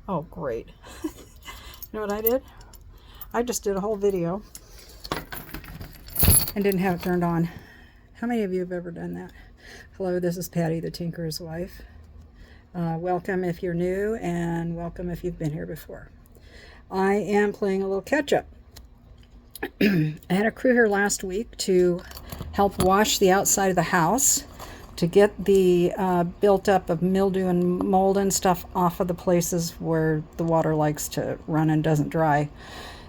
Oh, great. You know what I did? I just did a whole video and didn't have it turned on. How many of you have ever done that? Hello, this is Patty, the Tinker's wife. Welcome if you're new, and welcome if you've been here before. I am playing a little catch-up. I had a crew here last week to help wash the outside of the house to get the built-up of mildew and mold and stuff off of the places where the water likes to run and doesn't dry.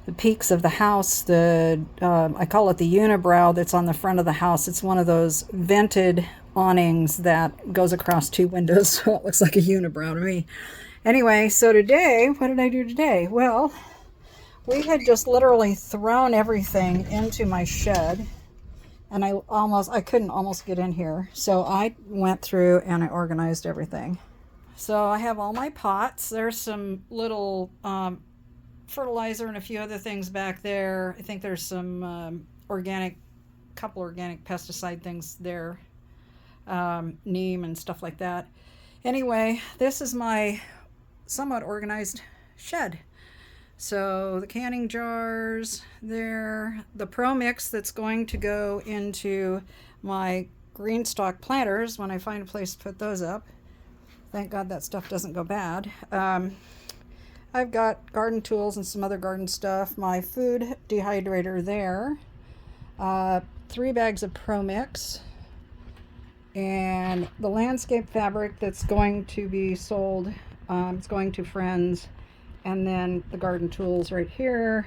The peaks of the house, I call it the unibrow that's on the front of the house. It's one of those vented awnings that goes across two windows, so it looks like a unibrow to me. Anyway, so today, what did I do today? Well, we had just literally thrown everything into my shed, and I couldn't almost get in here. So I went through and I organized everything. So I have all my pots. There's some little fertilizer and a few other things back there. I think there's some couple organic pesticide things there, neem and stuff like that. Anyway, this is my somewhat organized shed. So the canning jars there, the Pro Mix that's going to go into my green stock planters when I find a place to put those up. Thank God that stuff doesn't go bad. I've got garden tools and some other garden stuff. My food dehydrator there. 3 bags of Pro Mix. And the landscape fabric that's going to be sold. It's going to friends. And then the garden tools right here.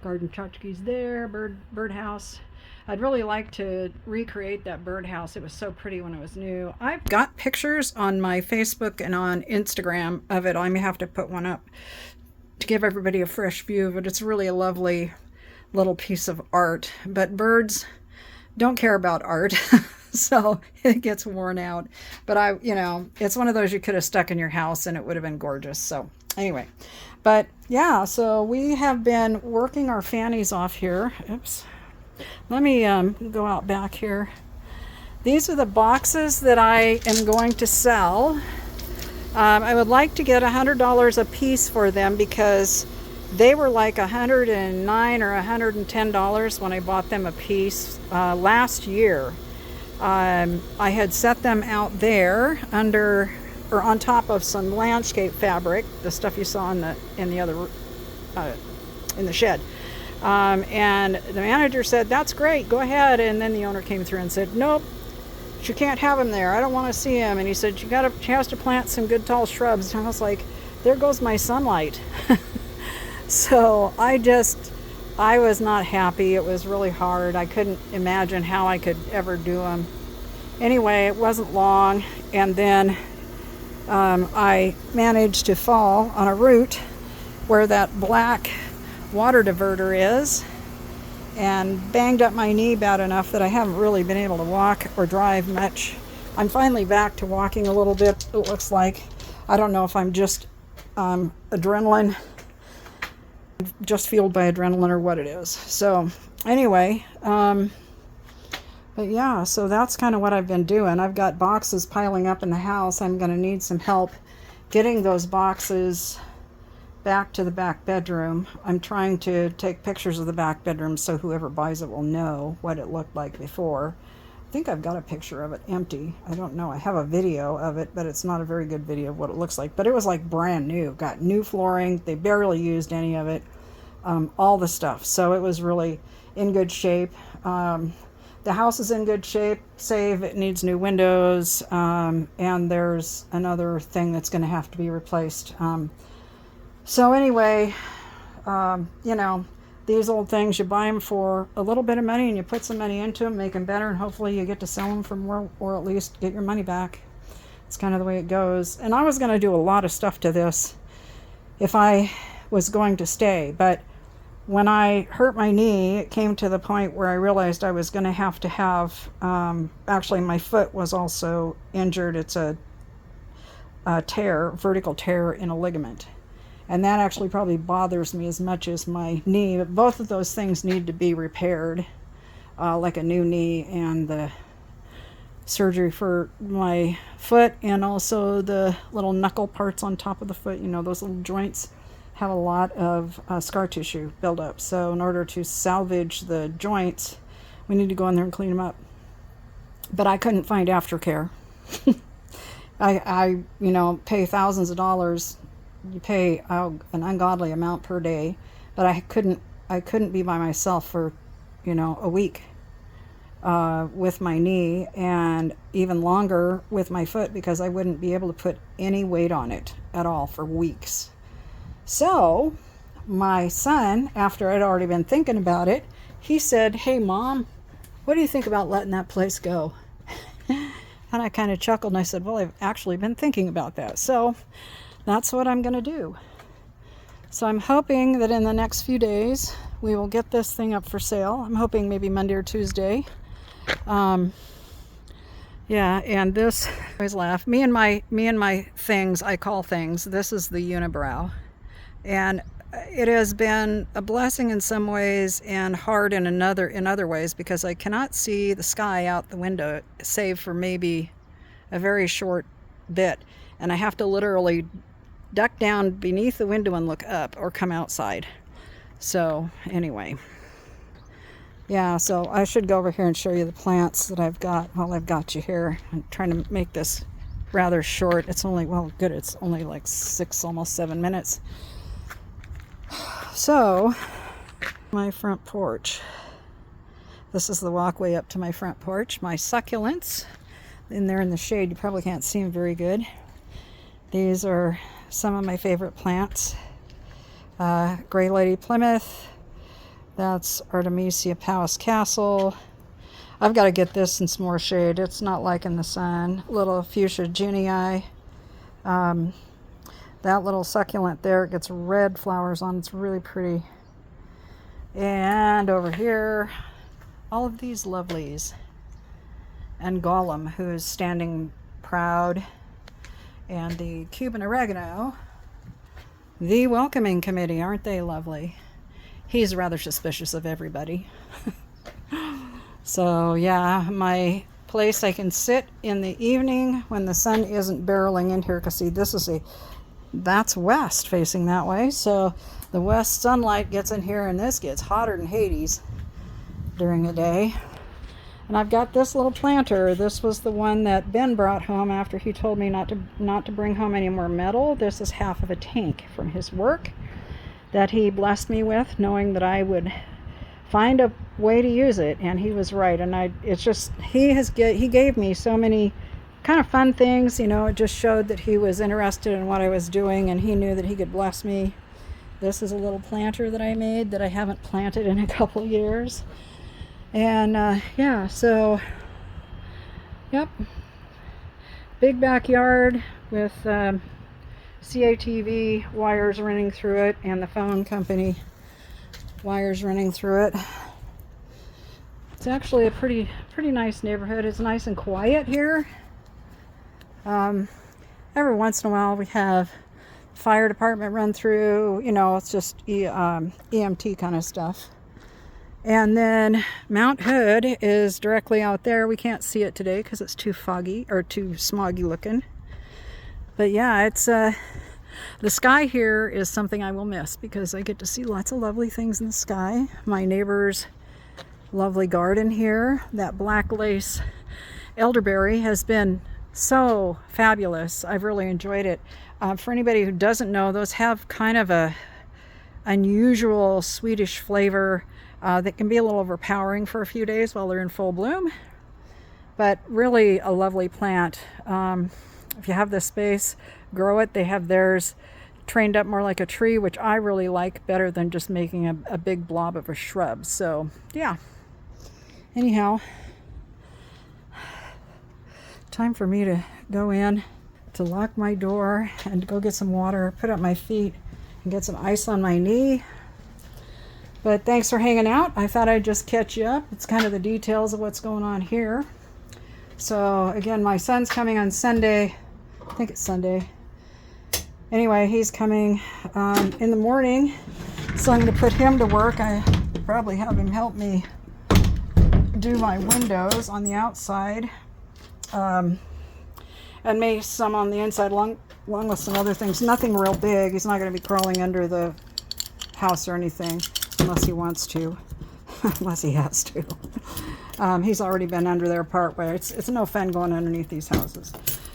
Garden tchotchkes there. Birdhouse. I'd really like to recreate that birdhouse. It was so pretty when it was new. I've got pictures on my Facebook and on Instagram of it. I may have to put one up to give everybody a fresh view of it. It's really a lovely little piece of art. But birds don't care about art, so it gets worn out. But it's one of those you could have stuck in your house and it would have been gorgeous. So anyway, but yeah, so we have been working our fannies off here. Oops. Let me go out back here. These are the boxes that I am going to sell. I would like to get $100 a piece for them because they were like $109 or $110 when I bought them a piece last year. I had set them out there under or on top of some landscape fabric, the stuff you saw in the shed. And the manager said, "That's great, go ahead." And then the owner came through and said, "Nope, she can't have him there. I don't want to see him." And he said, she has to plant some good tall shrubs. And I was like, there goes my sunlight. So I was not happy. It was really hard. I couldn't imagine how I could ever do them. Anyway, it wasn't long. And then I managed to fall on a root where that black water diverter is and banged up my knee bad enough that I haven't really been able to walk or drive much. I'm finally back to walking a little bit, it looks like. I don't know if I'm just adrenaline, just fueled by adrenaline or what it is. So anyway, but yeah, so that's kind of what I've been doing. I've got boxes piling up in the house. I'm going to need some help getting those boxes back to the back bedroom. I'm trying to take pictures of the back bedroom so whoever buys it will know what it looked like before. I think I've got a picture of it empty. I don't know. I have a video of it, but it's not a very good video of what it looks like. But it was like brand new. Got new flooring. They barely used any of it. All the stuff. So it was really in good shape. The house is in good shape, save it needs new windows, and there's another thing that's going to have to be replaced. So anyway, these old things, you buy them for a little bit of money and you put some money into them, make them better, and hopefully you get to sell them for more, or at least get your money back. It's kind of the way it goes. And I was going to do a lot of stuff to this if I was going to stay, but when I hurt my knee, it came to the point where I realized I was going to have, actually my foot was also injured. It's a vertical tear in a ligament. And that actually probably bothers me as much as my knee. But both of those things need to be repaired, like a new knee and the surgery for my foot, and also the little knuckle parts on top of the foot, you know, those little joints have a lot of scar tissue buildup. So in order to salvage the joints, we need to go in there and clean them up. But I couldn't find aftercare. I you know, pay thousands of dollars. You pay an ungodly amount per day, but I couldn't be by myself for, you know, a week with my knee, and even longer with my foot, because I wouldn't be able to put any weight on it at all for weeks. So my son, after I'd already been thinking about it, he said, "Hey Mom, what do you think about letting that place go?" And I kind of chuckled and I said, "Well, I've actually been thinking about that. So that's what I'm going to do." So I'm hoping that in the next few days we will get this thing up for sale. I'm hoping maybe Monday or Tuesday. Yeah, and this, I always laugh. Me and my things, I call things. This is the unibrow. And it has been a blessing in some ways and hard in other ways, because I cannot see the sky out the window, save for maybe a very short bit. And I have to literally duck down beneath the window and look up, or come outside. So anyway, yeah, so I should go over here and show you the plants that I've got while I've got you here. I'm trying to make this rather short. It's only, well, good, it's only like 6, almost 7 minutes. So, my front porch. This is the walkway up to my front porch. My succulents in there in the shade. You probably can't see them very good. These are some of my favorite plants. Gray Lady Plymouth. That's Artemisia Palace Castle. I've got to get this in some more shade. It's not liking the sun. Little Fuchsia Junii. That little succulent there, it gets red flowers on. It's really pretty. And over here, all of these lovelies. And Gollum, who is standing proud. And the Cuban oregano. The welcoming committee, aren't they lovely? He's rather suspicious of everybody. So yeah, my place I can sit in the evening when the sun isn't barreling in here, because see, this is that's west facing that way, so the west sunlight gets in here and this gets hotter than Hades during the day. And I've got this little planter. This was the one that Ben brought home after he told me not to bring home any more metal. This is half of a tank from his work that he blessed me with, knowing that I would find a way to use it, and he was right. And it's just, he gave me so many kind of fun things, you know. It just showed that he was interested in what I was doing, and he knew that he could bless me. This is a little planter that I made that I haven't planted in a couple years. And yeah, so yep, big backyard with CATV wires running through it, and the phone company wires running through it. It's actually a pretty nice neighborhood. It's nice and quiet here. Every once in a while we have fire department run through, you know, it's just EMT kind of stuff. And then Mount Hood is directly out there. We can't see it today because it's too foggy, or too smoggy looking. But yeah, it's the sky here is something I will miss, because I get to see lots of lovely things in the sky. My neighbor's lovely garden here, that black lace elderberry, has been so fabulous. I've really enjoyed it. For anybody who doesn't know, those have kind of a unusual Swedish flavor that can be a little overpowering for a few days while they're in full bloom, but really a lovely plant. If you have the space, grow it. They have theirs trained up more like a tree, which I really like better than just making a big blob of a shrub. So yeah, anyhow, time for me to go in, to lock my door and go get some water, put up my feet, and get some ice on my knee. But thanks for hanging out. I thought I'd just catch you up. It's kind of the details of what's going on here. So again, my son's coming on Sunday. I think it's Sunday. Anyway, he's coming in the morning, so I'm going to put him to work. I probably have him help me do my windows on the outside. And maybe some on the inside, along with some other things. Nothing real big. He's not going to be crawling under the house or anything, unless he wants to, unless he has to. He's already been under there part way. It's no fun going underneath these houses.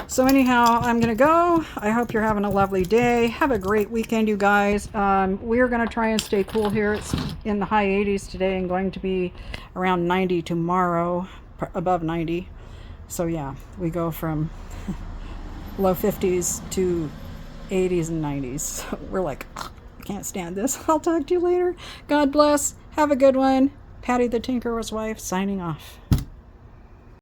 So anyhow, I'm going to go. I hope you're having a lovely day. Have a great weekend, you guys. We're going to try and stay cool here. It's in the high 80s today and going to be around 90 tomorrow, above 90. So yeah, we go from low 50s to 80s and 90s. So we're like, I can't stand this. I'll talk to you later. God bless. Have a good one. Patty the Tinkerer's Wife signing off.